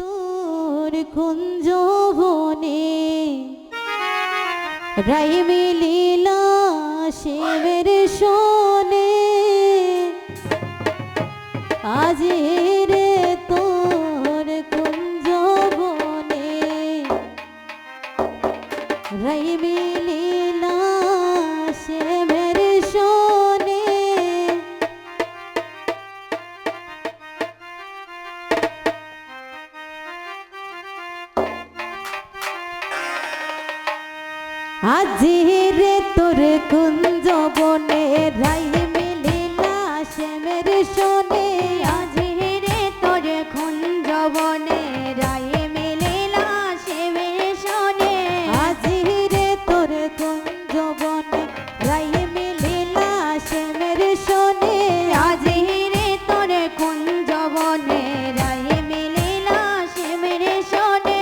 তোর কুঞ্জ বনে রাই মিলিলা শিবের শোনে আজি রে তোর কুঞ্জ বনে রাই মিলিলা শিবের শোনে আজি রে তোর কুঞ্জ বনে রাই মিলিলা শ্যামের শোনে আজি রে তোর কুঞ্জ বনে রাই মিলিলা শিবের শোনে আজি রে তোর কুঞ্জ বনে রাই মিলিলা শ্যামের শোনে আজি রে তোর কুঞ্জ বনে রাই মিলিলা শিবের শোনে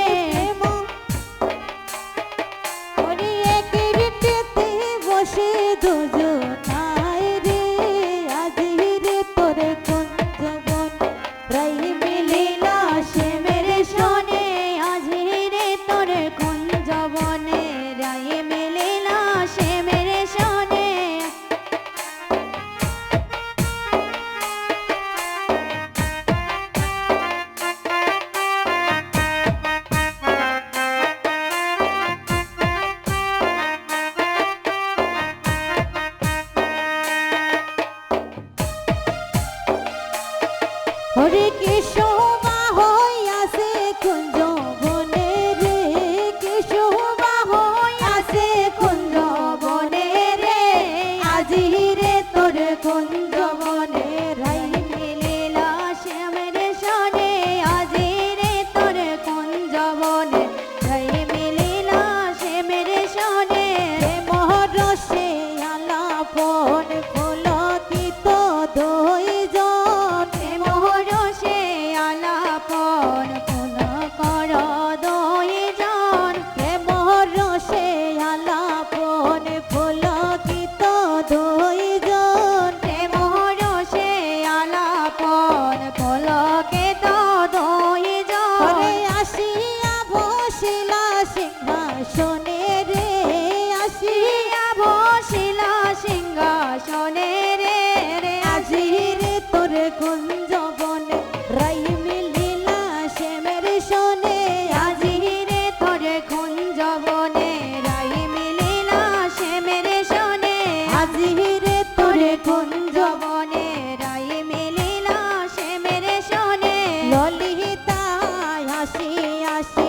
ওরে এক রিটেতে বসে দুজনায় রে আজি রে তোর কুঞ্জ বনে রাই মিলিলা শ্যামের শোনে আজি রে তোর কুঞ্জ বনে রাই মিলিলা শিবের শোনে ওরে কি শোভা হইয়াছে কুঞ্জ বনে রে কি শোভা হইয়াছে কুঞ্জ বনে রে আজি রে তোর কুঞ্জ বনে রাই মিলিলা শিবের শোনে আজি রে তোর কুঞ্জ বনে রাই মিলিলা শিবের শোনে মহরসে আলাপন ফুলকিত দই জন মোহরসে আলাপন কোন কর দইজন মহরসে আলাপন ফুলকিত দই জন মোহরসে আলাপন পলকে তো দইজন ওরে আসিয়া বসিলা সিংহাসনে রে আসিয়া বসিলা সিংহাসনে রে রে আজি রে তোর কুঞ্জ বনে রাই মিলিলা শ্যামের শোনে আজি রে তোর কুঞ্জ বনে রাই মিলিলা শিবের শোনে আজি রে তোর কুঞ্জ বনে রাই মিলিলা শিবের শোনে ললিতায় হাসি হাসি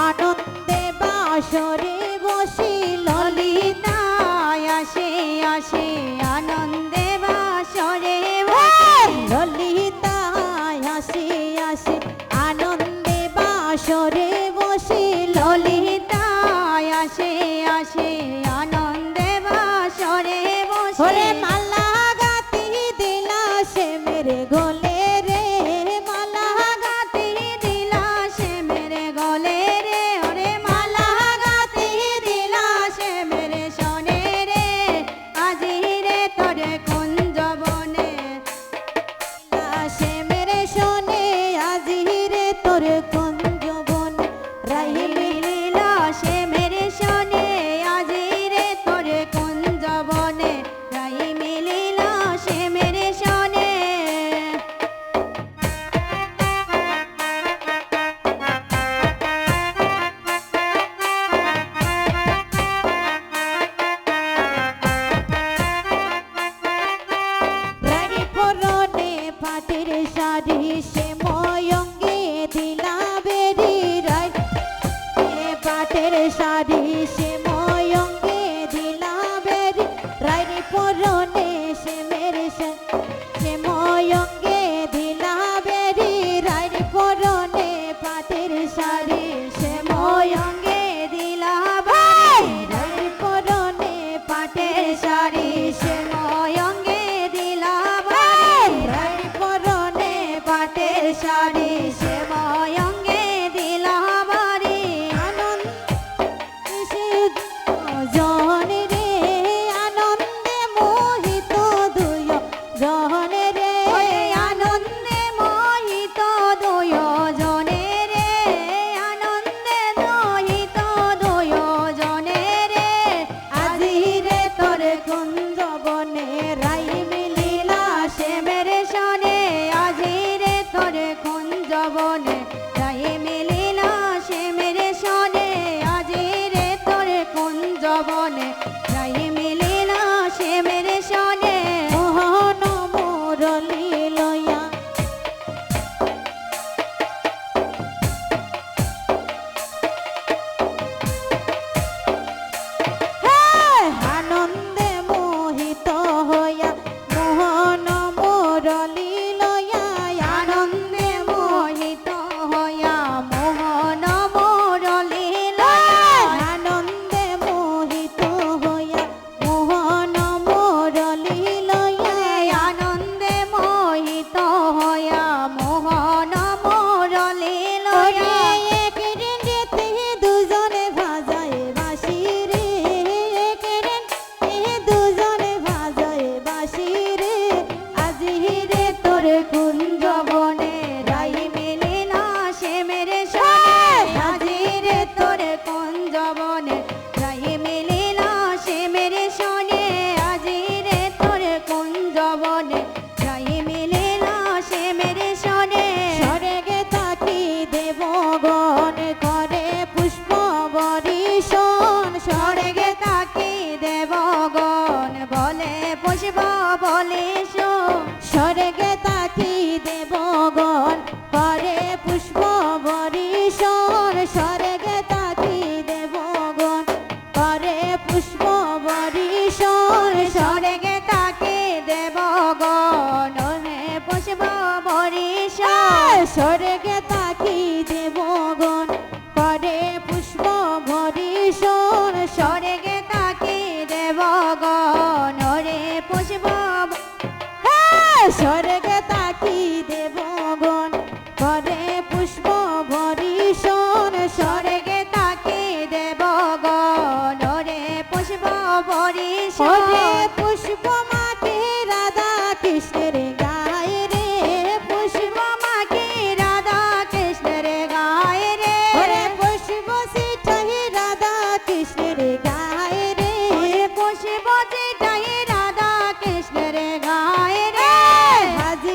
আনন্দে বাসরে বসি ললিতা ললিতায় আসে আসে আনন্দে বাসরে ললিতায় হাসি হাসি আনন্দে বাসরে বসি ললিতায় আসে আসে আনন্দে বাসরে বসে ওরে মালা গাতি দিলা সে মেরে গলে রে মালা গাতি দিলা সে মেরে গলে রে ওরে মালা গাতি দিলা সে মেরে শোনে রে আজি রে তোর কুঞ্জ বনে সে মেরে শোনে আজি রে তোর কুঞ্জ বনে রাই মিলিলা সে মেরে শোনে আজি রে তোর কুঞ্জ বনে রাই মিলিলা সে মেরে শোনে রানী পরনে পাটের শাড়ি সে ময়ঙ্গে দিলা বেরি রাই পাটের শাড়ি সে ময়ঙ্গে দিলা বেরি রানী পরনে সে মেরে সে ময়ঙ্গে দিলা বেরি রানী পরনে পাটের শাড়ি সে ময়ঙ্গে দিলা ভাই রাই পরনে পাটের শাড়ি সে ময়ঙ্গে দিলা ভাই রাই পরনে পাটের শাড়ি সে ময়ঙ্গে দিলা বাড়ি আনন্দ জন রে আনন্দে মোহিত দুয় কুঞ্জবনে রাই মিলিলা শ্যামের সনে আজি রে তোর কুঞ্জবনে রাই মিলিলা শ্যামের সনে আজি রে তোর কুঞ্জবনে রাই মিলিলা শ্যামের সনে মোহন মুরলি লয়া আনন্দে মোহিত হইয়া মোহন মুরলি লয়া আনন্দে মোহিত হইয়া মোহন মুরলি লয়া আনন্দে মোহিত হইয়া মোহন মুরলি লয়া আনন্দে মোহিত হইয়া মোহন মুরলি লয়া একদিন যেতে দুজনে ভাজায় বাঁশি রে একদিন দুজনে ভাজায় বাঁশি রে আজি রে তোর কুঞ্জবনে রাই মিলিলা শ্যামের সনে আজি রে তোর কুঞ্জবনে রাই মিলিলা শ্যামের সনে আজি রে তোর কুঞ্জবনে রাই মিলিলা শ্যামের সনে স্বর্গে তাকি দেবগণ করে পুষ্প বরিশন স্বর্গে তাকি দেবগণ বলে পুষ্প বলে স্বর্গে তাকি দেবগণ করে পুষ্প বরিশন স্বর্গে তাকি দেবগণ করে পুষ্প বরিশন স্বর্গে তাকি দেবগণ হে পুষ্প বরিশ স্বর্গে তাকি দেবগণ করে পুষ্প বরিশন স্বর্গে তাকি দেবগণ রে পুষ্প স্বর্গে তাকি দেবগণ করে পুষ্প বরিশন স্বর্গে তাকি দেবগণ রে পুষ্প বরিশ ওরে পুষ্প মাকে রাধা কৃষ্ণের গায়ে রে পুষ্প মাকে রাধা কৃষ্ণের গায়ে রে ওরে পুষ্প সিঠাই রাধা কৃষ্ণের গায়ে রে পুষ্প যেটাই রাধা কৃষ্ণের গায়ে রে হাজি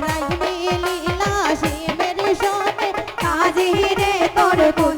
রাই মিলিলা শ্যামের সনে আজি রে তোর কোন